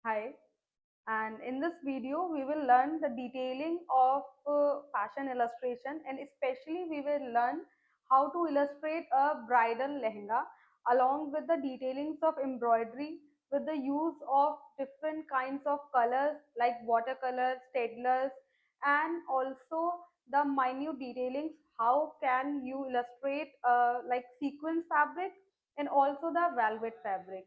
Hi, and in this video, we will learn the detailing of fashion illustration, and especially we will learn how to illustrate a bridal lehenga along with the detailings of embroidery with the use of different kinds of colors like watercolors, staedtlers, and also the minute detailings. How can you illustrate like sequin fabric and also the velvet fabric?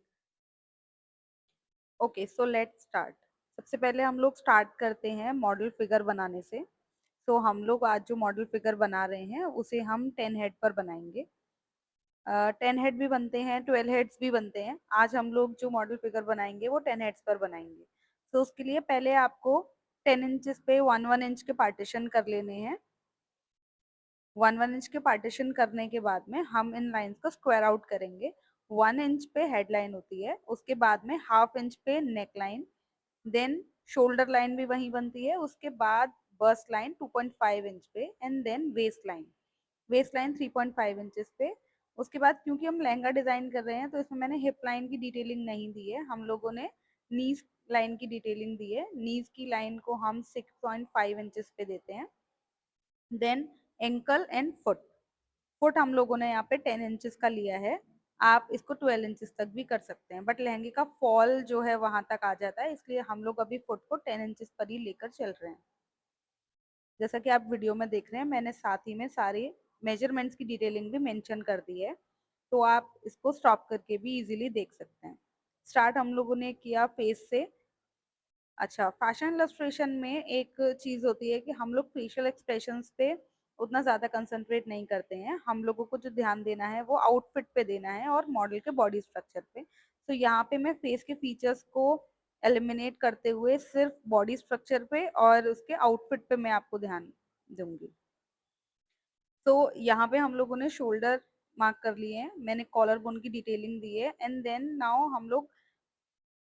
Okay so let's start. सबसे पहले हम लोग start करते हैं model figure बनाने से। तो हम लोग आज जो मॉडल फिगर बना रहे हैं उसे हम 10 हेड पर बनाएंगे। 10 हेड भी बनते हैं, 12 हेड्स भी बनते हैं। आज हम लोग जो मॉडल फिगर बनाएंगे वो 10 हेड्स पर बनाएंगे। तो उसके लिए पहले आपको 10 इंचेस पे 1-1 इंच के पार्टीशन कर लेने हैं। 1-1 इंच के पार्टीशन करने के बाद में हम इन लाइंस को स्क्वायर आउट करेंगे। 1 इंच पे हेडलाइन होती है, उसके बाद में 1/2 इंच पे neck line, then shoulder line भी वही बनती है, उसके बाद बस्ट लाइन 2.5 इंच पे, and then waist line 3.5 inches पे। उसके बाद क्योंकि हम लहंगा डिजाइन कर रहे हैं तो इसमें मैंने हिप लाइन की डिटेलिंग नहीं दी है, हम लोगों ने नीज लाइन की डिटेलिंग दी है। नीज की लाइन को हम 6.5 इंचेस पे देते हैं। Then ankle and foot, foot हम लोगों ने यहाँ पे 10 इंचेस का लिया है। आप इसको 12 इंचेस तक भी कर सकते हैं, बट लहंगे का फॉल जो है वहां तक आ जाता है, इसलिए हम लोग अभी फुट को 10 इंचेस पर ही लेकर चल रहे हैं। जैसा कि आप वीडियो में देख रहे हैं, मैंने साथ ही में सारे मेजरमेंट्स की डिटेलिंग भी मेंशन कर दी है, तो आप इसको स्टॉप करके भी इजीली देख सकते हैं। स्टार्ट हम लोगों ने किया फेस से। अच्छा, फैशन इलस्ट्रेशन में एक चीज होती है कि हम लोग फेशियल एक्सप्रेशंस पे उतना ज्यादा कंसंट्रेट नहीं करते हैं। हम लोगों को जो ध्यान देना है वो आउटफिट पे देना है और मॉडल के बॉडी स्ट्रक्चर पे। तो यहाँ पे मैं फेस के फीचर्स को एलिमिनेट करते हुए सिर्फ बॉडी स्ट्रक्चर पे और उसके आउटफिट पे मैं आपको ध्यान दूंगी। तो यहाँ पे हम लोगों ने शोल्डर मार्क कर लिए हैं, मैंने कॉलर बोन की डिटेलिंग दी है, एंड देन नाउ हम लोग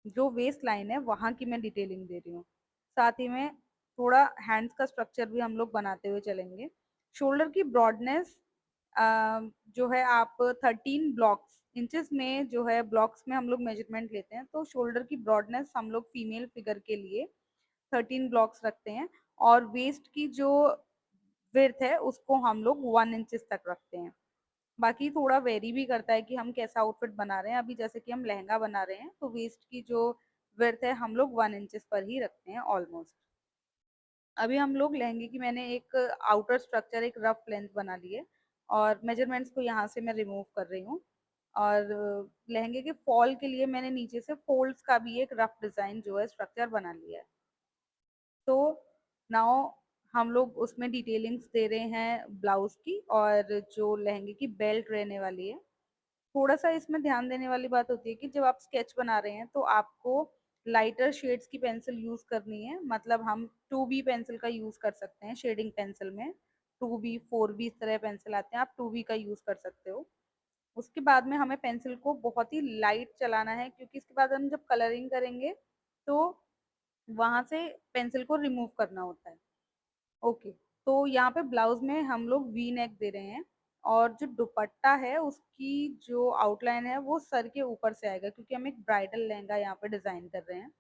जो वेस्ट लाइन है वहां की मैं डिटेलिंग दे रही हूँ। साथ ही में थोड़ा हैंड्स का स्ट्रक्चर भी हम लोग बनाते हुए चलेंगे। शोल्डर की ब्रॉडनेस जो है, आप 13 ब्लॉक्स इंचेस में जो है, ब्लॉक्स में हम लोग मेजरमेंट लेते हैं, तो शोल्डर की ब्रॉडनेस हम लोग फीमेल फिगर के लिए 13 ब्लॉक्स रखते हैं। और वेस्ट की जो विड्थ है उसको हम लोग 1 इंचेस तक रखते हैं। बाकी थोड़ा वेरी भी करता है कि हम कैसा आउटफिट बना रहे हैं। अभी जैसे कि हम लहंगा बना रहे हैं तो वेस्ट की जो विड्थ है हम लोग 1 इंचेस पर ही रखते हैं ऑलमोस्ट। अभी हम लोग लहंगे की, मैंने एक आउटर स्ट्रक्चर, एक रफ लेंथ बना ली है और मेजरमेंट्स को यहाँ से मैं रिमूव कर रही हूँ। और लहंगे के फॉल के लिए मैंने नीचे से फोल्ड्स का भी एक रफ डिजाइन जो है स्ट्रक्चर बना लिया है। तो नाउ हम लोग उसमें डिटेलिंग्स दे रहे हैं ब्लाउज की, और जो लहंगे की बेल्ट रहने वाली है। थोड़ा सा इसमें ध्यान देने वाली बात होती है कि जब आप स्केच बना रहे हैं तो आपको लाइटर शेड्स की पेंसिल यूज करनी है। मतलब हम 2B पेंसिल का यूज कर सकते हैं शेडिंग पेंसिल में। 2B 4B इस तरह पेंसिल आते हैं, आप 2B का यूज कर सकते हो। उसके बाद में हमें पेंसिल को बहुत ही लाइट चलाना है, क्योंकि इसके बाद हम जब कलरिंग करेंगे तो वहां से पेंसिल को रिमूव करना होता है। ओके, तो यहाँ पे ब्लाउज में हम लोग वी नेक दे रहे हैं, और जो दुपट्टा है उसकी जो आउटलाइन है वो सर के ऊपर से आएगा, क्योंकि हम एक ब्राइडल लहंगा यहाँ पे डिजाइन कर रहे हैं।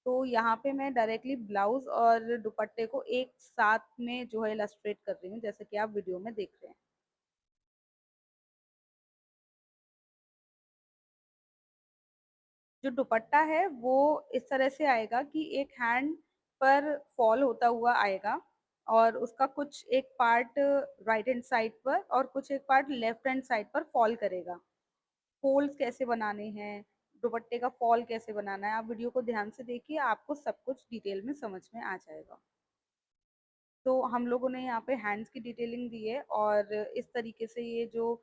तो यहाँ पे मैं डायरेक्टली ब्लाउज और दुपट्टे को एक साथ में जो है इलस्ट्रेट कर रही हूँ, जैसे कि आप वीडियो में देख रहे हैं। जो दुपट्टा है वो इस तरह से आएगा कि एक हैंड पर फॉल होता हुआ आएगा, और उसका कुछ एक पार्ट राइट हैंड साइड पर और कुछ एक पार्ट लेफ्ट हैंड साइड पर फॉल करेगा। फोल्ड्स कैसे बनाने हैं, दुपट्टे का फॉल कैसे बनाना है, आप वीडियो को ध्यान से देखिए, आपको सब कुछ डिटेल में समझ में आ जाएगा। तो हम लोगों ने यहाँ पे हैंड्स की डिटेलिंग दी है, और इस तरीके से ये जो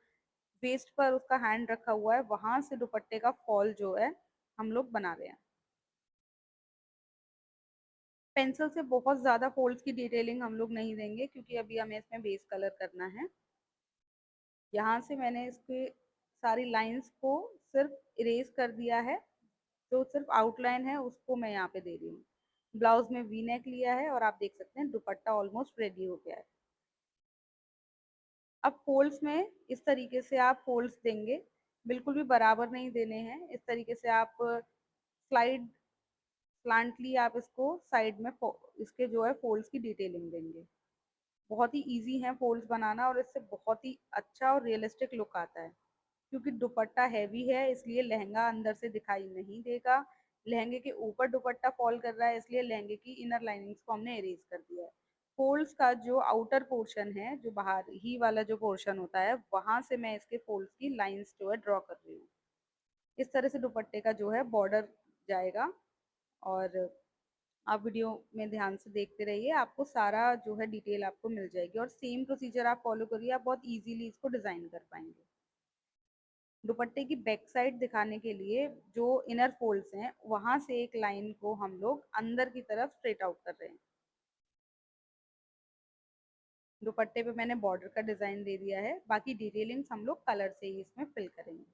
वेस्ट पर उसका हैंड रखा हुआ है वहां से दुपट्टे का फॉल जो है हम लोग बना रहे हैं। पेंसिल से बहुत ज़्यादा फोल्ड्स की डिटेलिंग हम लोग नहीं देंगे, क्योंकि अभी हमें इसमें बेस कलर करना है। यहाँ से मैंने इसके सारी लाइंस को सिर्फ इरेज कर दिया है, जो सिर्फ आउटलाइन है उसको मैं यहाँ पे दे रही हूँ। ब्लाउज में वी नेक लिया है और आप देख सकते हैं दुपट्टा ऑलमोस्ट रेडी हो गया है। अब फोल्ड्स में इस तरीके से आप फोल्ड्स देंगे, बिल्कुल भी बराबर नहीं देने हैं। इस तरीके से आप स्लाइड स्लांटली आप इसको साइड में इसके जो है फोल्ड्स की डिटेलिंग देंगे। बहुत ही इजी है फोल्ड्स बनाना और इससे बहुत ही अच्छा और रियलिस्टिक लुक आता है। क्योंकि दुपट्टा हैवी है इसलिए लहंगा अंदर से दिखाई नहीं देगा। लहंगे के ऊपर दुपट्टा फॉल कर रहा है इसलिए लहंगे की इनर लाइनिंग्स को हमने इरेज कर दिया है। फोल्ड्स का जो आउटर पोर्शन है, जो बाहर ही वाला जो पोर्शन होता है, वहां से मैं इसके फोल्ड्स की लाइंस जो है ड्रॉ कर रही हूँ। इस तरह से दुपट्टे का जो है बॉर्डर जाएगा। और आप वीडियो में ध्यान से देखते रहिए, आपको सारा जो है डिटेल आपको मिल जाएगी और सेम प्रोसीजर आप फॉलो करिए, आप बहुत इजीली इसको डिजाइन कर पाएंगे। दुपट्टे की बैक साइड दिखाने के लिए जो इनर फोल्ड्स हैं वहां से एक लाइन को हम लोग अंदर की तरफ स्ट्रेट आउट कर रहे हैं। दुपट्टे पे मैंने बॉर्डर का डिजाइन दे दिया है, बाकी डिटेलिंग्स हम लोग कलर से ही इसमें फिल करेंगे।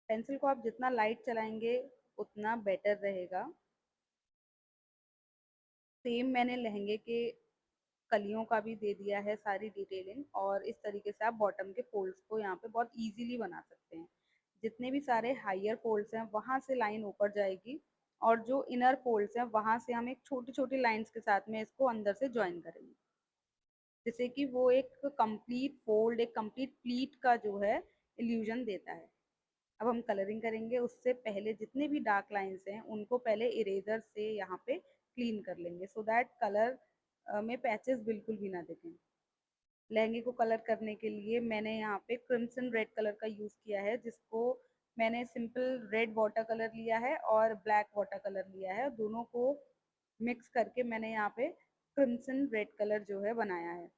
पेंसिल को आप जितना लाइट चलाएंगे उतना बेटर रहेगा। सेम मैंने लहंगे के कलियों का भी दे दिया है सारी डिटेलिंग, और इस तरीके से आप बॉटम के फोल्ड्स को यहाँ पे बहुत इजीली बना सकते हैं। जितने भी सारे हायर फोल्ड्स हैं वहां से लाइन ऊपर जाएगी, और जो इनर फोल्ड्स हैं वहां से हम एक छोटी छोटी लाइंस के साथ में इसको अंदर से ज्वाइन करेंगे, जिससे कि वो एक कंप्लीट फोल्ड, एक कंप्लीट प्लीट का जो है इल्यूजन देता है। अब हम कलरिंग करेंगे, उससे पहले जितने भी डार्क लाइंस हैं उनको पहले इरेजर से यहाँ पे क्लीन कर लेंगे, सो दैट कलर में पैचेस बिल्कुल भी ना दिखें। लहंगे को कलर करने के लिए मैंने यहाँ पे क्रिम्सन रेड कलर का यूज़ किया है, जिसको मैंने सिंपल रेड वाटर कलर लिया है और ब्लैक वाटर कलर लिया है, दोनों को मिक्स करके मैंने यहाँ पे क्रिम्सन रेड कलर जो है बनाया है।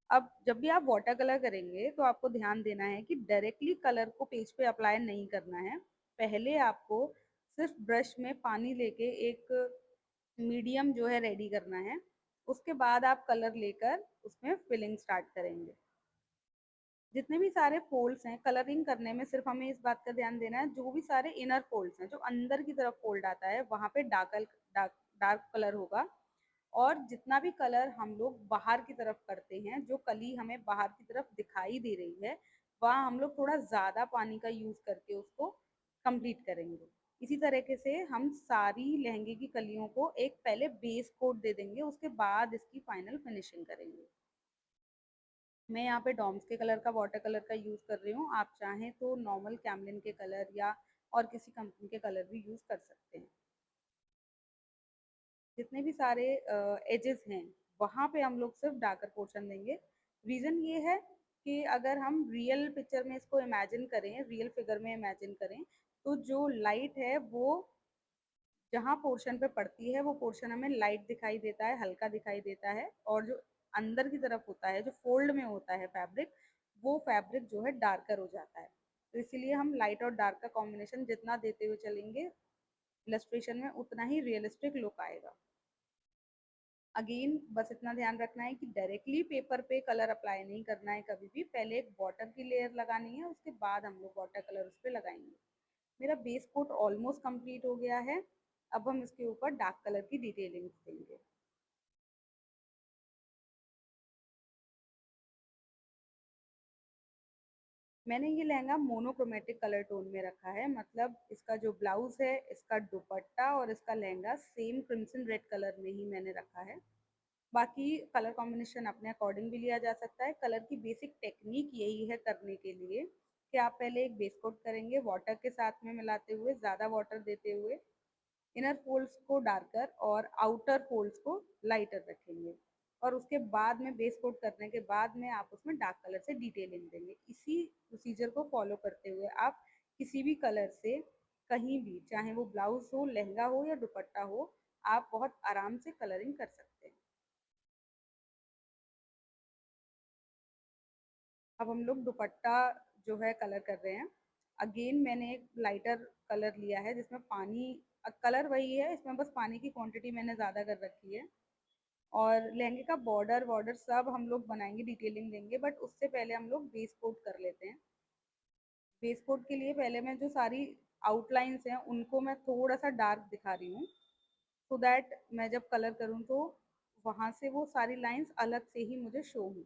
अब जब भी आप वाटर कलर करेंगे तो आपको ध्यान देना है कि डायरेक्टली कलर को पेज पे अप्लाई नहीं करना है। पहले आपको सिर्फ ब्रश में पानी लेके एक मीडियम जो है रेडी करना है, उसके बाद आप कलर लेकर उसमें फिलिंग स्टार्ट करेंगे। जितने भी सारे फोल्ड्स हैं कलरिंग करने में सिर्फ हमें इस बात का ध्यान देना है, जो भी सारे इनर फोल्ड्स हैं जो अंदर की तरफ फोल्ड आता है वहां पे डार्क डार्क कलर होगा। और जितना भी कलर हम लोग बाहर की तरफ करते हैं, जो कली हमें बाहर की तरफ दिखाई दे रही है, वहाँ हम लोग थोड़ा ज़्यादा पानी का यूज़ करके उसको कंप्लीट करेंगे। इसी तरीके से हम सारी लहंगे की कलियों को एक पहले बेस कोट दे देंगे, उसके बाद इसकी फाइनल फिनिशिंग करेंगे। मैं यहाँ पे डॉम्स के कलर का वाटर कलर का यूज़ कर रही हूँ, आप चाहें तो नॉर्मल कैमलिन के कलर या और किसी कंपनी के कलर भी यूज़ कर सकते हैं। जितने भी सारे एजेस हैं वहाँ पे हम लोग सिर्फ डार्कर पोर्शन देंगे। रीज़न ये है कि अगर हम रियल पिक्चर में इसको इमेजिन करें, रियल फिगर में इमेजिन करें, तो जो लाइट है वो जहाँ पोर्शन पे पड़ती है वो पोर्शन हमें लाइट दिखाई देता है, हल्का दिखाई देता है, और जो अंदर की तरफ होता है, जो फोल्ड में होता है फैब्रिक, वो फैब्रिक जो है डार्कर हो जाता है। तो इसीलिए हम लाइट और डार्क का कॉम्बिनेशन जितना देते हुए चलेंगे इलस्ट्रेशन में, उतना ही रियलिस्टिक लुक आएगा। अगेन बस इतना ध्यान रखना है कि डायरेक्टली पेपर पे कलर अप्लाई नहीं करना है कभी भी, पहले एक बॉर्डर की लेयर लगानी है, उसके बाद हम लोग वाटर कलर उस पर लगाएंगे। मेरा बेस कोट ऑलमोस्ट कंप्लीट हो गया है, अब हम इसके ऊपर डार्क कलर की डिटेलिंग देंगे। मैंने ये लहंगा मोनोक्रोमेटिक कलर टोन में रखा है, मतलब इसका जो ब्लाउज है, इसका दुपट्टा और इसका lehenga same crimson red colour में ही मैंने रखा है। बाकी कलर कॉम्बिनेशन अपने अकॉर्डिंग भी लिया जा सकता है। कलर की बेसिक टेक्निक यही है करने के लिए कि आप पहले एक बेस कोट करेंगे वाटर के साथ में मिलाते हुए, ज़्यादा वाटर देते हुए, इनर फोल्ड्स को डार्कर और आउटर फोल्ड्स को लाइटर रखेंगे, और उसके बाद में बेस कोट करने के बाद में आप उसमें डार्क कलर से डिटेलिंग देंगे। इसी प्रोसीजर को फॉलो करते हुए आप किसी भी कलर से कहीं भी, चाहे वो ब्लाउज हो, लहंगा हो या दुपट्टा हो, आप बहुत आराम से कलरिंग कर सकते हैं। अब हम लोग दुपट्टा जो है कलर कर रहे हैं। अगेन मैंने एक लाइटर कलर लिया है जिसमें पानी, कलर वही है, इसमें बस पानी की क्वांटिटी मैंने ज़्यादा कर रखी है। और लहंगे का बॉर्डर वॉर्डर सब हम लोग बनाएंगे, डिटेलिंग देंगे, बट उससे पहले हम लोग बेस कोट कर लेते हैं। बेस कोट के लिए पहले मैं जो सारी आउटलाइंस हैं उनको मैं थोड़ा सा डार्क दिखा रही हूँ, सो दैट मैं जब कलर करूँ तो वहाँ से वो सारी लाइंस अलग से ही मुझे शो हों।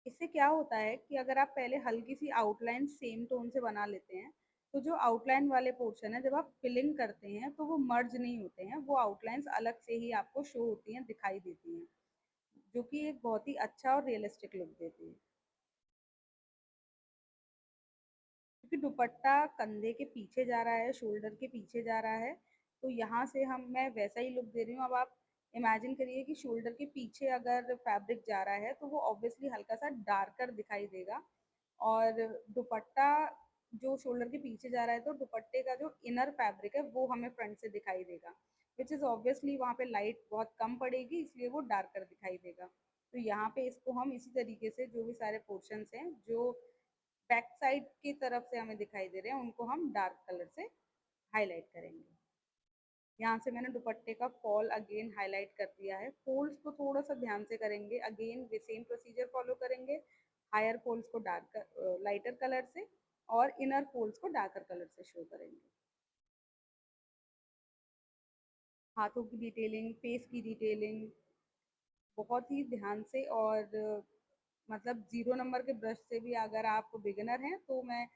इससे क्या होता है कि अगर आप पहले हल्की सी आउटलाइन सेम टोन से बना लेते हैं, तो जो आउटलाइन वाले पोर्शन है, जब आप फिलिंग करते हैं तो वो मर्ज नहीं होते हैं, वो आउटलाइंस अलग से ही आपको शो होती हैं, दिखाई देती हैं, जो कि एक बहुत ही अच्छा और रियलिस्टिक लुक देती है। क्योंकि दुपट्टा कंधे के पीछे जा रहा है, शोल्डर के पीछे जा रहा है, तो यहाँ से हम मैं वैसा ही लुक दे रही हूँ। अब आप इमेजिन करिए कि शोल्डर के पीछे अगर फैब्रिक जा रहा है तो वो ऑब्वियसली हल्का सा डार्कर दिखाई देगा, और दुपट्टा जो शोल्डर के पीछे जा रहा है तो दुपट्टे का जो इनर फैब्रिक है वो हमें फ्रंट से दिखाई देगा, विच इज़ ऑब्वियसली वहाँ पे लाइट बहुत कम पड़ेगी, इसलिए वो डार्कर दिखाई देगा। तो यहाँ पे इसको हम इसी तरीके से जो भी सारे पोर्शंस हैं जो बैक साइड की तरफ से हमें दिखाई दे रहे हैं उनको हम डार्क कलर से हाईलाइट करेंगे। यहाँ से मैंने दुपट्टे का फॉल अगेन हाईलाइट कर दिया है। फोल्ड्स को थोड़ा सा ध्यान से करेंगे, अगेन वे सेम प्रोसीजर फॉलो करेंगे। हायर फोल्ड्स को डार्क लाइटर कलर से और इनर फोल्ड्स को डार्कर कलर से शो करेंगे। हाथों की डिटेलिंग, फेस की डिटेलिंग बहुत ही ध्यान से, और मतलब 0 नंबर के ब्रश से भी अगर आप बिगिनर हैं तो मैं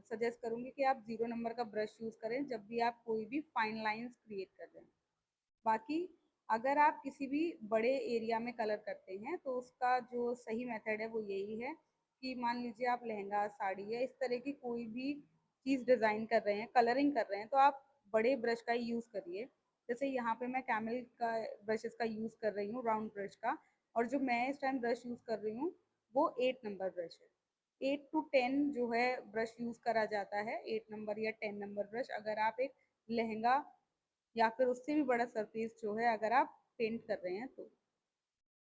सजेस्ट करूँगी कि आप 0 नंबर का ब्रश यूज़ करें जब भी आप कोई भी फाइन लाइंस क्रिएट कर रहे हैं। बाकी अगर आप किसी भी बड़े एरिया में कलर करते हैं तो उसका जो सही मेथड है वो यही है कि मान लीजिए आप लहंगा, साड़ी या इस तरह की कोई भी चीज़ डिज़ाइन कर रहे हैं, कलरिंग कर रहे हैं, तो आप बड़े ब्रश का ही यूज़ करिए। जैसे यहाँ पे मैं कैमल का ब्रशेस का यूज़ कर रही हूँ, राउंड ब्रश का, और जो मैं इस टाइम ब्रश यूज़ कर रही हूँ वो 8 नंबर ब्रश है। 8 टू 10 जो है ब्रश यूज़ करा जाता है, 8 नंबर या 10 नंबर ब्रश, अगर आप एक लहंगा या फिर उससे भी बड़ा सरफेस जो है अगर आप पेंट कर रहे हैं तो।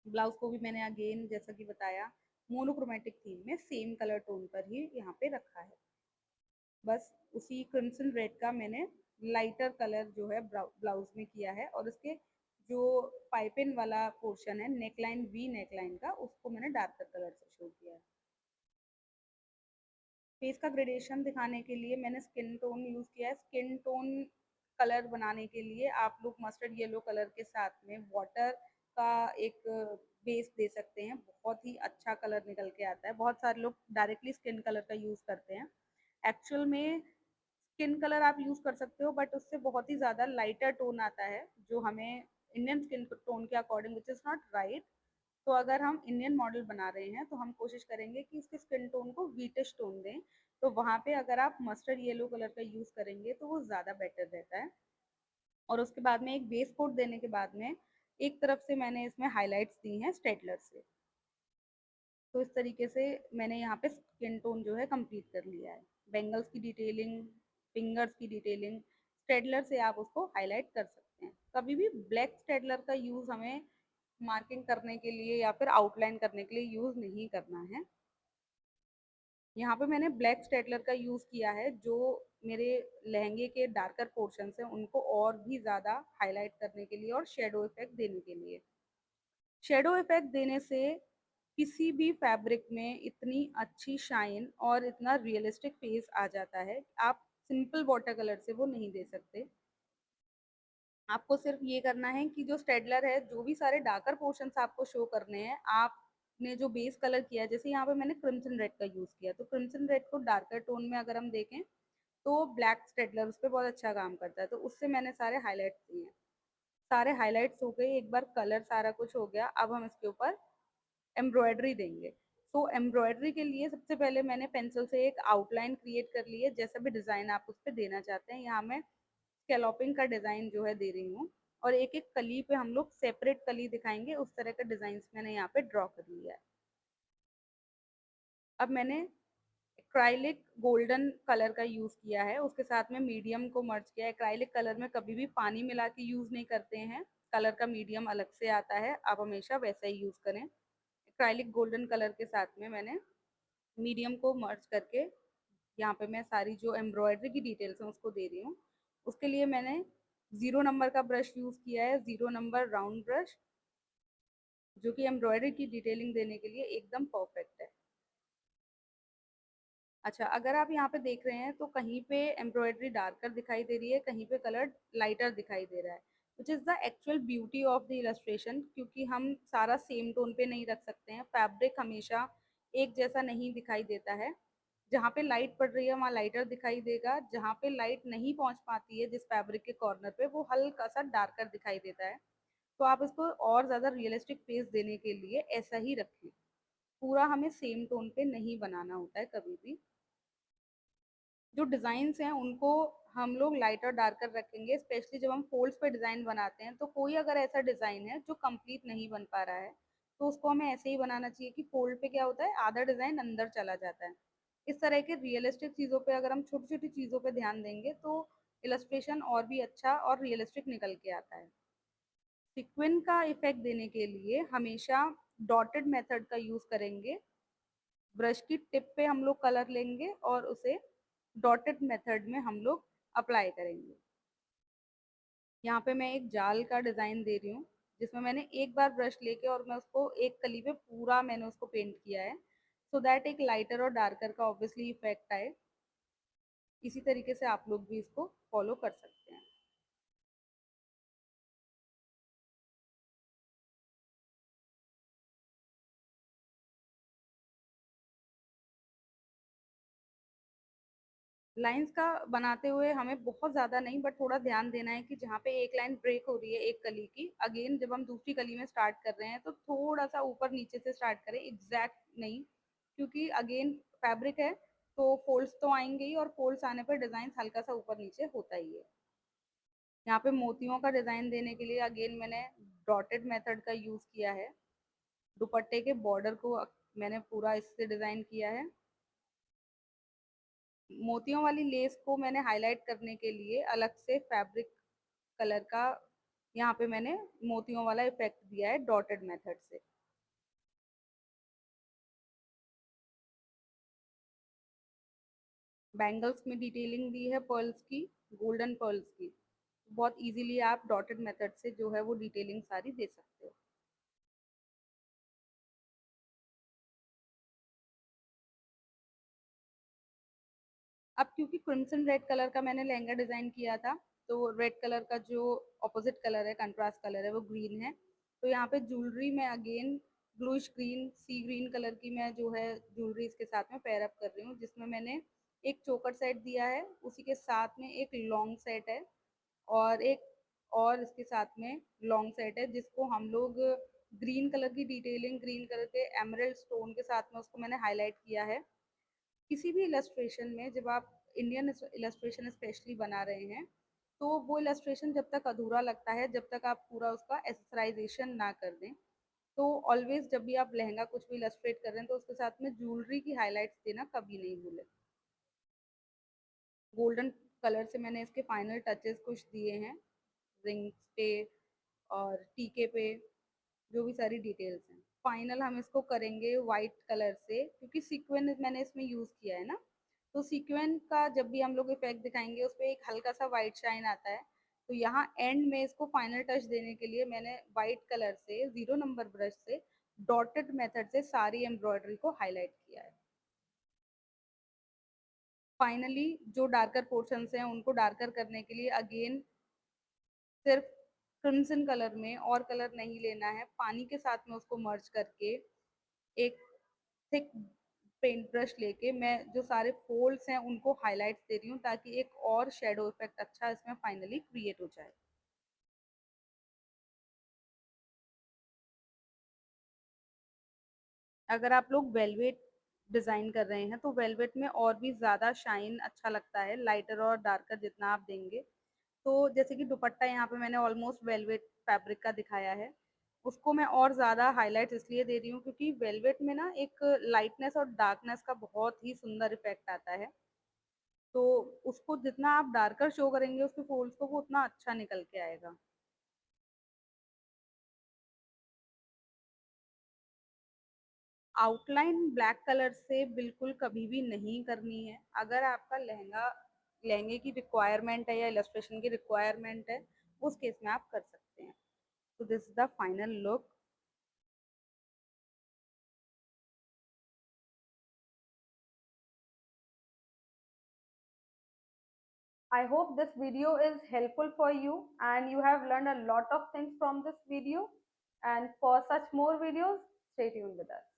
ब्लाउज को भी मैंने अगेन जैसा कि बताया मोनोक्रोमेटिक थीम में सेम कलर टोन पर ही यहाँ पे रखा है। बस उसी क्रिम्सन रेड का मैंने लाइटर कलर जो है ब्लाउज में किया है, और उसके जो पाइपिंग वाला पोर्शन है नेकलाइन, वी नेकलाइन का, उसको मैंने डार्कर कलर से शो किया है। फेस का ग्रेडेशन दिखाने के लिए मैंने स्किन टोन यूज़ किया है। स्किन टोन कलर बनाने के लिए आप लोग मस्टर्ड येलो कलर के साथ में वाटर का एक बेस दे सकते हैं, बहुत ही अच्छा कलर निकल के आता है। बहुत सारे लोग डायरेक्टली स्किन कलर का यूज़ करते हैं। एक्चुअल में स्किन कलर आप यूज़ कर सकते हो, बट उससे बहुत ही ज़्यादा लाइटर टोन आता है जो हमें इंडियन स्किन टोन के according, which is not right. तो अगर हम इंडियन मॉडल बना रहे हैं तो हम कोशिश करेंगे कि इसके स्किन टोन को व्हीटिश टोन दें, तो वहाँ पे अगर आप मस्टर्ड येलो कलर का यूज़ करेंगे तो वो ज़्यादा बेटर रहता है। और उसके बाद में एक बेस कोट देने के बाद में एक तरफ से मैंने इसमें हाइलाइट्स दी हैं स्टेडलर से। तो इस तरीके से मैंने यहाँ पे स्किन टोन जो है कंप्लीट कर लिया है। बैंगल्स की डिटेलिंग, फिंगर्स की डिटेलिंग स्टेडलर से आप उसको हाईलाइट कर सकते हैं। कभी भी ब्लैक स्टेडलर का यूज़ हमें मार्किंग करने के लिए या फिर आउटलाइन करने के लिए यूज़ नहीं करना है। यहाँ पे मैंने ब्लैक स्टेडलर का यूज़ किया है, जो मेरे लहंगे के डार्कर पोर्शंस हैं उनको और भी ज़्यादा हाईलाइट करने के लिए और शेडो इफेक्ट देने के लिए। शेडो इफेक्ट देने से किसी भी फैब्रिक में इतनी अच्छी शाइन और इतना रियलिस्टिक फेस आ जाता है, आप सिंपल वाटर कलर से वो नहीं दे सकते। आपको सिर्फ ये करना है कि जो स्टेडलर है, जो भी सारे डार्कर पोर्शंस आपको शो करने हैं, आपने जो बेस कलर किया है, जैसे यहाँ पे मैंने क्रिम्सन रेड का यूज़ किया, तो क्रिम्सन रेड को डार्कर टोन में अगर हम देखें तो ब्लैक स्टेडलर उस पर बहुत अच्छा काम करता है, तो उससे मैंने सारे हाईलाइट्स दिए हैं। सारे हाईलाइट्स हो गए, एक बार कलर सारा कुछ हो गया, अब हम इसके ऊपर एम्ब्रॉयडरी देंगे। तो एम्ब्रॉयडरी के लिए सबसे पहले मैंने पेंसिल से एक आउटलाइन क्रिएट कर ली है, जैसा भी डिज़ाइन आप उस पर देना चाहते हैं। यहाँ मैं स्कैलॉपिंग का डिज़ाइन जो है दे रही हूँ, और एक एक कली पे हम लोग सेपरेट कली दिखाएंगे, उस तरह का डिज़ाइन मैंने यहाँ पे ड्रॉ कर लिया है। अब मैंने एक्राइलिक गोल्डन कलर का यूज़ किया है, उसके साथ में मीडियम को मर्ज किया है। एक्राइलिक कलर में कभी भी पानी मिला के यूज़ नहीं करते हैं, कलर का मीडियम अलग से आता है, आप हमेशा वैसा ही यूज़ करें। एक्राइलिक गोल्डन कलर के साथ में मैंने मीडियम को मर्ज करके यहाँ पे मैं सारी जो एम्ब्रॉयडरी की डिटेल्स हैं उसको दे रही हूँ। उसके लिए मैंने 0 नंबर का ब्रश यूज़ किया है, 0 नंबर राउंड ब्रश, जो कि एम्ब्रॉयडरी की डिटेलिंग देने के लिए एकदम परफेक्ट है। अच्छा, अगर आप यहाँ पे देख रहे हैं तो कहीं पे एम्ब्रॉयडरी डार्कर दिखाई दे रही है, कहीं पे कलर लाइटर दिखाई दे रहा है। Which is the actual beauty of the illustration, क्योंकि हम सारा सेम टोन पे नहीं रख सकते हैं। फैब्रिक हमेशा एक जैसा नहीं दिखाई देता है। जहाँ पे लाइट पड़ रही है वहाँ लाइटर दिखाई देगा, जहाँ पे लाइट नहीं पहुँच पाती है जिस फैब्रिक के कॉर्नर पे, वो हल्का सा डार्कर दिखाई देता है। तो आप इसको और ज़्यादा रियलिस्टिक फेस देने के लिए ऐसा ही रखें। पूरा हमें सेम टोन पे नहीं बनाना होता है कभी भी। जो डिज़ाइंस हैं उनको हम लोग लाइटर डार्कर रखेंगे, स्पेशली जब हम फोल्ड्स पे डिज़ाइन बनाते हैं। तो कोई अगर ऐसा डिज़ाइन है जो कंप्लीट नहीं बन पा रहा है, तो उसको हमें ऐसे ही बनाना चाहिए कि फोल्ड पे क्या होता है, आधा डिज़ाइन अंदर चला जाता है। इस तरह के रियलिस्टिक चीज़ों पे अगर हम छोटी-छोटी चीज़ों पे ध्यान देंगे तो इलस्ट्रेशन और भी अच्छा और रियलिस्टिक निकल के आता है। सीक्वेंस का इफेक्ट देने के लिए हमेशा डॉटेड मेथड का यूज़ करेंगे। ब्रश की टिप पे हम लोग कलर लेंगे और उसे डॉटेड मेथड में हम लोग अप्लाई करेंगे। यहाँ पे मैं एक जाल का डिज़ाइन दे रही हूँ, जिसमें मैंने एक बार ब्रश लेके और मैं उसको एक कली पे पूरा मैंने उसको पेंट किया है, सो दैट एक लाइटर और डार्कर का ऑब्वियसली इफेक्ट आए। इसी तरीके से आप लोग भी इसको फॉलो कर सकते हैं। लाइंस का बनाते हुए हमें बहुत ज़्यादा नहीं, बट थोड़ा ध्यान देना है कि जहाँ पे एक लाइन ब्रेक हो रही है एक कली की, अगेन जब हम दूसरी कली में स्टार्ट कर रहे हैं तो थोड़ा सा ऊपर नीचे से स्टार्ट करें, एग्जैक्ट नहीं, क्योंकि अगेन फैब्रिक है तो फोल्ड्स तो आएंगे ही, और फोल्ड्स आने पर डिज़ाइन हल्का सा ऊपर नीचे होता ही है। यहाँ पे मोतियों का डिज़ाइन देने के लिए अगेन मैंने डॉटेड मेथड का यूज़ किया है। दुपट्टे के बॉर्डर को मैंने पूरा इससे डिज़ाइन किया है। मोतियों वाली लेस को मैंने हाईलाइट करने के लिए अलग से फैब्रिक कलर का यहाँ पे मैंने मोतियों वाला इफेक्ट दिया है डॉटेड मेथड से। बैंगल्स में डिटेलिंग दी है पर्ल्स की, गोल्डन पर्ल्स की। बहुत इजीली आप डॉटेड मेथड से जो है वो डिटेलिंग सारी दे सकते हो। अब क्योंकि क्रिम्सन रेड कलर का मैंने लहंगा डिज़ाइन किया था, तो रेड कलर का जो ऑपोजिट कलर है, कंट्रास्ट कलर है, वो ग्रीन है। तो यहाँ पे ज्वेलरी में अगेन ब्लूइश ग्रीन, सी ग्रीन कलर की मैं जो है ज्वेलरी इसके साथ में पेयर अप कर रही हूँ, जिसमें मैंने एक चोकर सेट दिया है, उसी के साथ में एक लॉन्ग सेट है, और एक और इसके साथ में लॉन्ग सेट है, जिसको हम लोग ग्रीन कलर की डिटेलिंग, ग्रीन कलर के एमरल्ड स्टोन के साथ में उसको मैंने हाईलाइट किया है। किसी भी इलस्ट्रेशन में जब आप इंडियन इलस्ट्रेशन स्पेशली बना रहे हैं, तो वो इलस्ट्रेशन जब तक अधूरा लगता है, जब तक आप पूरा उसका एसेसराइजेशन ना कर दें। तो ऑलवेज जब भी आप लहंगा कुछ भी इलस्ट्रेट कर रहे हैं तो उसके साथ में ज्वेलरी की हाईलाइट्स देना कभी नहीं भूलें। गोल्डन कलर से मैंने इसके फाइनल टचेस कुछ दिए हैं, रिंग्स पे और टीके पे, जो भी सारी डिटेल्स हैं। फाइनल हम इसको करेंगे वाइट कलर से, क्योंकि सीक्वेंस मैंने इसमें यूज़ किया है ना, तो सीक्वेंस का जब भी हम लोग इफेक्ट दिखाएंगे उस पर एक हल्का सा वाइट शाइन आता है। तो यहाँ एंड में इसको फाइनल टच देने के लिए मैंने वाइट कलर से 0 नंबर ब्रश से डॉटेड मेथड से सारी एम्ब्रॉयडरी को हाईलाइट किया है। फाइनली जो डार्कर पोर्शंस हैं उनको डार्कर करने के लिए अगेन सिर्फ क्रिम्सन कलर में, और कलर नहीं लेना है, पानी के साथ में उसको मर्ज करके एक थिक पेंट ब्रश लेके मैं जो सारे फोल्ड्स हैं उनको हाईलाइट्स दे रही हूँ, ताकि एक और शेडो इफेक्ट अच्छा इसमें फाइनली क्रिएट हो जाए। अगर आप लोग वेलवेट डिज़ाइन कर रहे हैं तो वेलवेट में और भी ज़्यादा शाइन अच्छा लगता है, लाइटर और डार्कर जितना आप देंगे। तो जैसे कि दुपट्टा यहाँ पे मैंने ऑलमोस्ट वेलवेट फैब्रिक का दिखाया है, उसको मैं और ज़्यादा हाईलाइट इसलिए दे रही हूँ क्योंकि वेलवेट में ना एक लाइटनेस और डार्कनेस का बहुत ही सुंदर इफेक्ट आता है। तो उसको जितना आप डार्कर शो करेंगे उसके फोल्ड्स को, वो उतना अच्छा निकल के आएगा। आउटलाइन ब्लैक कलर से बिल्कुल कभी भी नहीं करनी है। अगर आपका लहंगे की रिक्वायरमेंट है या इलस्ट्रेशन की रिक्वायरमेंट है, उस केस में आप कर सकते हैं। तो this is the final look. I hope this video is helpful for you and you have learned a lot of things from this video. And for such more videos, stay tuned with us.